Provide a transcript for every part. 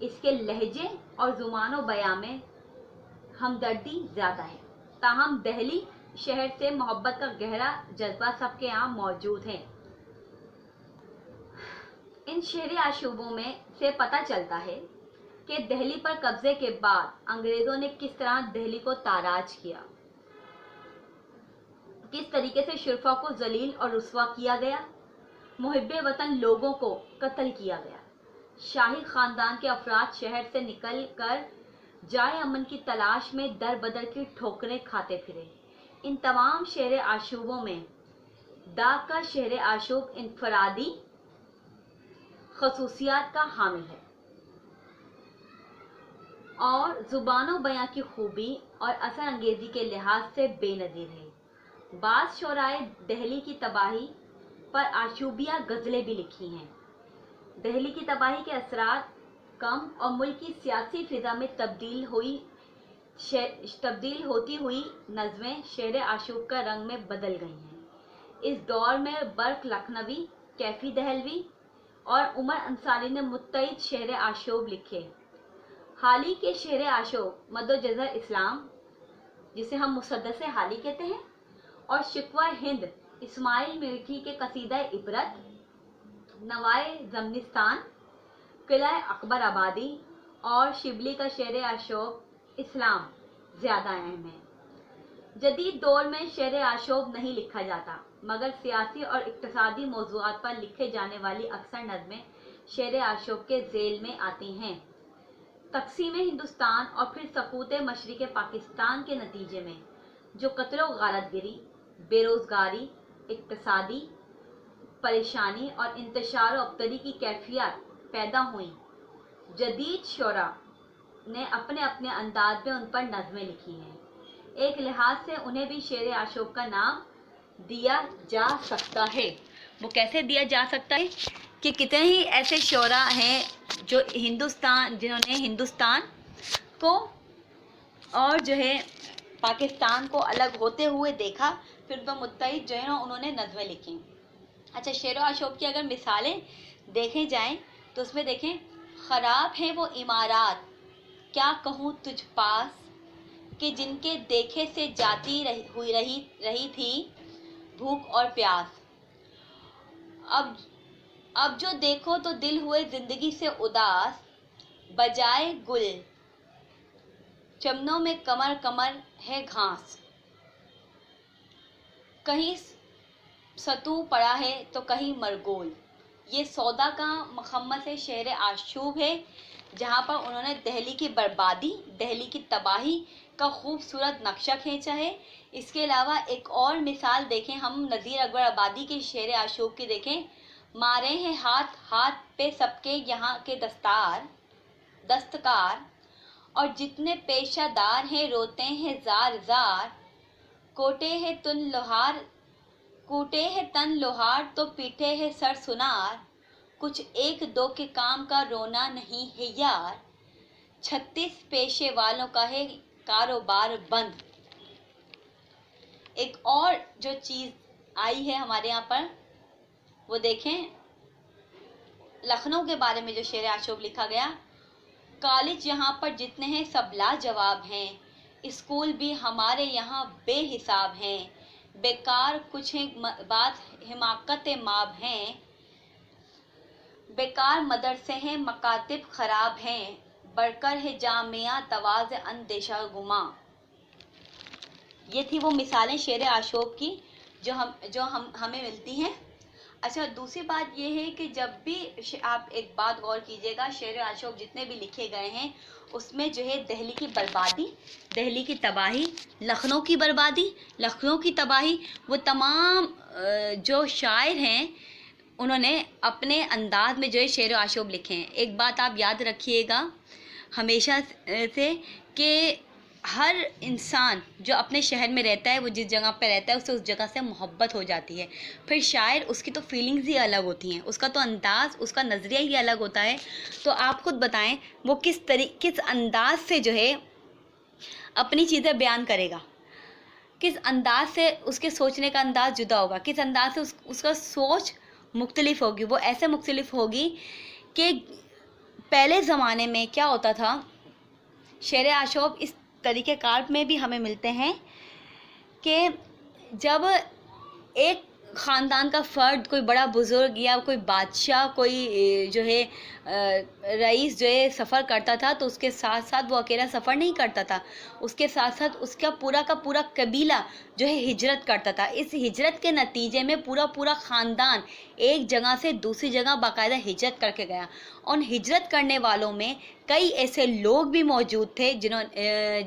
اس کے لہجے اور زبان و بیان میں ہمدردی زیادہ ہے، تاہم دہلی شہر سے محبت کا گہرا جذبہ سب کے یہاں موجود ہے۔ ان شعری آشوبوں میں سے پتہ چلتا ہے کہ دہلی پر قبضے کے بعد انگریزوں نے کس طرح دہلی کو تاراج کیا، کس طریقے سے شرفا کو ذلیل اور رسوا کیا گیا، محب وطن لوگوں کو قتل کیا گیا، شاہی خاندان کے افراد شہر سے نکل کر جائے امن کی تلاش میں در بدر کی ٹھوکریں کھاتے پھرے۔ ان تمام شعر آشوبوں میں داغ کا شعر آشوب انفرادی خصوصیات کا حامل ہے اور زبان و بیان کی خوبی اور اثر انگیزی کے لحاظ سے بے نظیر ہے۔ بعض شعرائے دہلی کی تباہی پر آشوبیہ غزلیں بھی لکھی ہیں۔ دہلی کی تباہی کے اثرات کم اور ملک کی سیاسی فضا میں تبدیل ہوتی ہوئی نظمیں شعر آشوب کا رنگ میں بدل گئی ہیں۔ اس دور میں برق لکھنوی، کیفی دہلوی اور عمر انصاری نے متعدد شعر آشوب لکھے۔ حالی کے شعر آشوب مد و جزر اسلام، جسے ہم مسدس حالی کہتے ہیں، اور شکوہ ہند اسماعیل میرٹھی کے قصیدہ عبرت، نوائے زمنستان، قلعہ اکبر آبادی اور شبلی کا شعر آشوب اسلام زیادہ اہم ہے۔ جدید دور میں شعر آشوب نہیں لکھا جاتا، مگر سیاسی اور اقتصادی موضوعات پر لکھے جانے والی اکثر نظمیں شعر آشوب کے ذیل میں آتی ہیں۔ تقسیم ہندوستان اور پھر سقوط مشرق پاکستان کے نتیجے میں جو قتل و غارت گری، بے روزگاری، اقتصادی پریشانی اور انتشار و ابتدی کی کیفیات پیدا ہوئیں، جدید شعراء نے اپنے اپنے انداز میں ان پر نظمیں لکھی ہیں۔ ایک لحاظ سے انہیں بھی شعر آشوب کا نام دیا جا سکتا ہے۔ وہ کیسے دیا جا سکتا ہے کہ کتنے ہی ایسے شعراء ہیں جنہوں نے ہندوستان کو اور جو ہے پاکستان کو الگ ہوتے ہوئے دیکھا، پھر تو متعدد جو ہے نا انہوں نے نظمیں لکھی۔ اچھا، شعر و آشوب کی اگر مثالیں دیکھیں جائیں تو اس میں دیکھیں، خراب ہیں وہ عمارات کیا کہوں تجھ پاس، کہ جن کے دیکھے سے جاتی رہی تھی بھوک اور پیاس، اب جو دیکھو تو دل ہوئے زندگی سے اداس، بجائے گل چمنوں میں کمر کمر ہے گھاس، کہیں ستوں پڑا ہے تو کہیں مرگول۔ یہ سودا کا مخمس شعر آشوب ہے، جہاں پر انہوں نے دہلی کی بربادی، دہلی کی تباہی کا خوبصورت نقشہ کھینچا ہے۔ اس کے علاوہ ایک اور مثال دیکھیں ہم نذیر اکبر آبادی کے شعر آشوب کی دیکھیں، مارے ہیں ہاتھ ہاتھ پہ سب کے یہاں کے دستکار، اور جتنے پیشہ دار ہیں روتے ہیں زار زار، کوٹے ہے تن لوہار تو پیٹے ہے سر سنار، کچھ ایک دو کے کام کا رونا نہیں ہے یار، 36 پیشے والوں کا ہے کاروبار بند۔ ایک اور جو چیز آئی ہے ہمارے یہاں پر وہ دیکھیں، لکھنؤ کے بارے میں جو شعر آشوب لکھا گیا، کالج یہاں پر جتنے ہیں سب لاجواب ہیں، اسکول بھی ہمارے یہاں بے حساب ہیں، بیکار کچھ ہیں بات حماقت ماب ہیں، بیکار مدرسے ہیں مکاتب خراب ہیں، بڑھ کر ہے جامعہ تواز اندیشہ گماں۔ یہ تھی وہ مثالیں شعر آشوب کی جو ہمیں ملتی ہیں۔ اچھا، دوسری بات یہ ہے کہ جب بھی آپ ایک بات غور کیجیے گا، شعر آشوب جتنے بھی لکھے گئے ہیں اس میں جو ہے دہلی کی بربادی، دہلی کی تباہی، لکھنؤ کی بربادی، لکھنؤ کی تباہی، وہ تمام جو شاعر ہیں انہوں نے اپنے انداز میں جو ہے شعر و آشوب لکھے ہیں۔ ایک بات آپ یاد رکھیے گا ہمیشہ سے کہ ہر انسان جو اپنے شہر میں رہتا ہے، وہ جس جگہ پہ رہتا ہے اسے اس جگہ سے محبت ہو جاتی ہے، پھر شاعر اس کی تو فیلنگز ہی الگ ہوتی ہیں، اس کا تو انداز، اس کا نظریہ ہی الگ ہوتا ہے۔ تو آپ خود بتائیں وہ کس انداز سے جو ہے اپنی چیزیں بیان کرے گا، کس انداز سے اس کے سوچنے کا انداز جدا ہوگا، کس انداز سے اس کا سوچ مختلف ہوگی۔ وہ ایسے مختلف ہوگی کہ پہلے زمانے میں کیا ہوتا تھا، شعر آشوب اس طریقہ کار میں بھی ہمیں ملتے ہیں کہ جب ایک خاندان کا فرد، کوئی بڑا بزرگ یا کوئی بادشاہ، کوئی جو ہے رئیس جو ہے سفر کرتا تھا، تو اس کے ساتھ ساتھ وہ اکیلا سفر نہیں کرتا تھا، اس کے ساتھ ساتھ اس کا پورا قبیلہ جو ہے ہجرت کرتا تھا۔ اس ہجرت کے نتیجے میں پورا خاندان ایک جگہ سے دوسری جگہ باقاعدہ ہجرت کر کے گیا۔ ان ہجرت کرنے والوں میں کئی ایسے لوگ بھی موجود تھے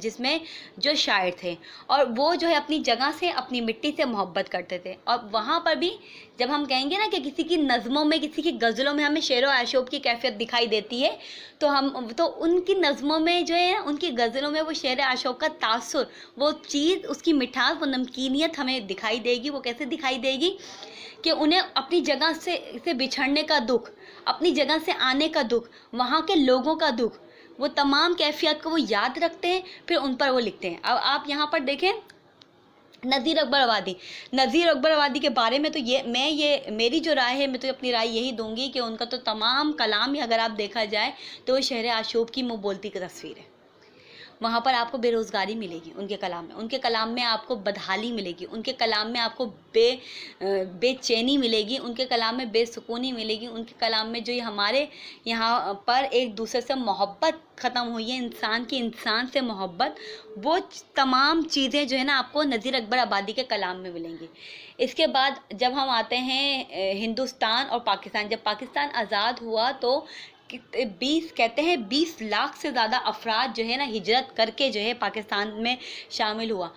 جس میں جو شاعر تھے، اور وہ جو ہے اپنی جگہ سے، اپنی مٹی سے محبت کرتے تھے۔ اور وہاں پر بھی جب ہم کہیں گے نا کہ کسی کی نظموں میں، کسی کی غزلوں میں ہمیں شعر و آشوب کی کیفیت دکھائی دیتی ہے، تو ان کی نظموں میں جو ہے، ان کی غزلوں میں وہ شعر آشوب کا تاثر، وہ چیز، اس کی مٹھاس، وہ نمکینیت ہمیں دکھائی دے گی۔ وہ کیسے دکھائی دے گی کہ انہیں اپنی جگہ سے بچھڑنے کا دکھ، اپنی جگہ سے آنے کا دکھ، وہاں کے لوگوں کا دکھ، وہ تمام کیفیت کو وہ یاد رکھتے ہیں، پھر ان پر وہ لکھتے ہیں۔ اب آپ یہاں پر دیکھیں نذیر اکبر آبادی کے بارے میں، تو میری جو رائے ہے، میں تو اپنی رائے یہی دوں گی کہ ان کا تو تمام کلام ہی اگر آپ دیکھا جائے تو وہ شعر آشوب کی منہ بولتی کی تصویر ہے۔ وہاں پر آپ کو بے روزگاری ملے گی ان کے کلام میں، ان کے کلام میں آپ کو بدحالی ملے گی، ان کے کلام میں آپ کو بے چینی ملے گی، ان کے کلام میں بے سکونی ملے گی، ان کے کلام میں جو یہ ہمارے یہاں پر ایک دوسرے سے محبت ختم ہوئی ہے، انسان کی انسان سے محبت، وہ تمام چیزیں جو ہے نا آپ کو نذیر اکبر آبادی کے کلام میں ملیں گی۔ اس کے بعد جب ہم آتے ہیں ہندوستان اور پاکستان، جب پاکستان آزاد ہوا تو 20 لاکھ سے زیادہ افراد جو ہے نا ہجرت کر کے جو ہے پاکستان میں شامل ہوا۔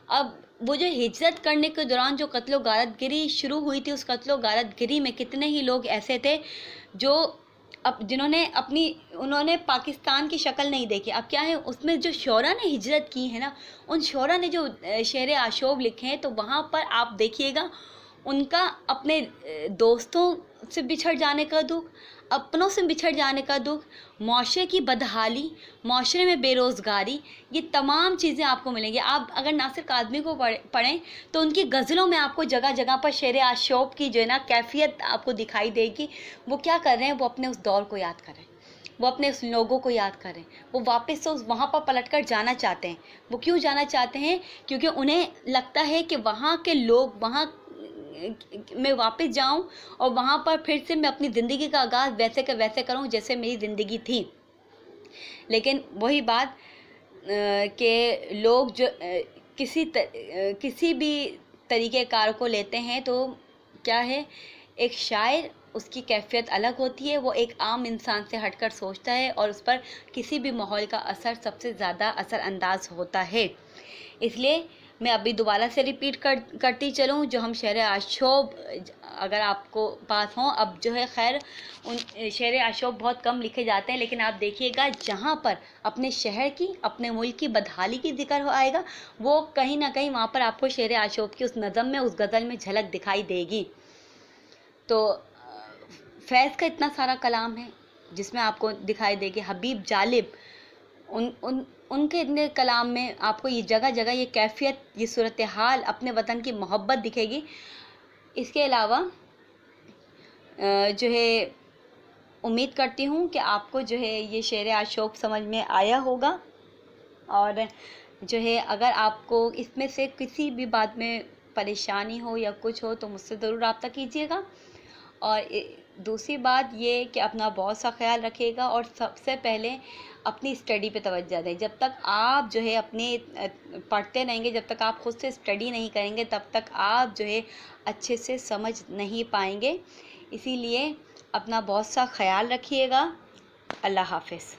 اب وہ جو ہجرت کرنے کے دوران جو قتل و غارت گری شروع ہوئی تھی، اس قتل و غارت گری میں کتنے ہی لوگ ایسے تھے جو انہوں نے پاکستان کی شکل نہیں دیکھی۔ اب کیا ہے، اس میں جو شعراء نے ہجرت کی ہے نا، ان شعراء نے جو شعر آشوب لکھے ہیں، تو وہاں پر آپ دیکھیے گا ان کا اپنے دوستوں سے بچھڑ جانے کا دکھ، اپنوں سے بچھڑ جانے کا دکھ، معاشرے کی بدحالی، معاشرے میں بے روزگاری، یہ تمام چیزیں آپ کو ملیں گی۔ آپ اگر ناصر کاظمی کو پڑھیں تو ان کی غزلوں میں آپ کو جگہ جگہ پر شعر آشوب کی جو ہے نا کیفیت آپ کو دکھائی دے گی۔ وہ کیا کر رہے ہیں، وہ اپنے اس دور کو یاد کر رہے ہیں، وہ اپنے اس لوگوں کو یاد کریں، وہ واپس سے وہاں پر پلٹ کر جانا چاہتے ہیں۔ وہ کیوں جانا چاہتے ہیں؟ کیونکہ انہیں لگتا ہے کہ وہاں کے لوگ، وہاں میں واپس جاؤں اور وہاں پر پھر سے میں اپنی زندگی کا آغاز ویسے کہ ویسے کروں جیسے میری زندگی تھی۔ لیکن وہی بات کہ لوگ جو کسی بھی طریقہ کار کو لیتے ہیں تو کیا ہے، ایک شاعر، اس کی کیفیت الگ ہوتی ہے، وہ ایک عام انسان سے ہٹ کر سوچتا ہے اور اس پر کسی بھی ماحول کا اثر سب سے زیادہ اثر انداز ہوتا ہے۔ اس لیے میں ابھی دوبارہ سے ریپیٹ کرتی چلوں، جو ہم شعر آشوب اگر آپ کو پاس ہوں، اب جو ہے خیر شعر آشوب بہت کم لکھے جاتے ہیں، لیکن آپ دیکھیے گا جہاں پر اپنے شہر کی، اپنے ملک کی بدحالی کی ذکر آئے گا، وہ کہیں نہ کہیں وہاں پر آپ کو شعر آشوب کی اس نظم میں، اس غزل میں جھلک دکھائی دے گی۔ تو فیض کا اتنا سارا کلام ہے جس میں آپ کو دکھائی دے گی، حبیب جالب، ان کے اتنے کلام میں آپ کو یہ جگہ جگہ یہ کیفیت، یہ صورتحال، اپنے وطن کی محبت دکھے گی۔ اس کے علاوہ جو ہے امید کرتی ہوں کہ آپ کو جو ہے یہ شعر آشوب سمجھ میں آیا ہوگا، اور جو ہے اگر آپ کو اس میں سے کسی بھی بات میں پریشانی ہو یا کچھ ہو تو مجھ سے ضرور رابطہ کیجیے گا۔ اور دوسری بات یہ کہ اپنا بہت سا خیال رکھیے گا، اور سب سے پہلے اپنی اسٹڈی پہ توجہ دیں۔ جب تک آپ جو ہے اپنے پڑھتے رہیں گے، جب تک آپ خود سے اسٹڈی نہیں کریں گے، تب تک آپ جو ہے اچھے سے سمجھ نہیں پائیں گے۔ اسی لیے اپنا بہت سا خیال رکھیے گا۔ اللہ حافظ۔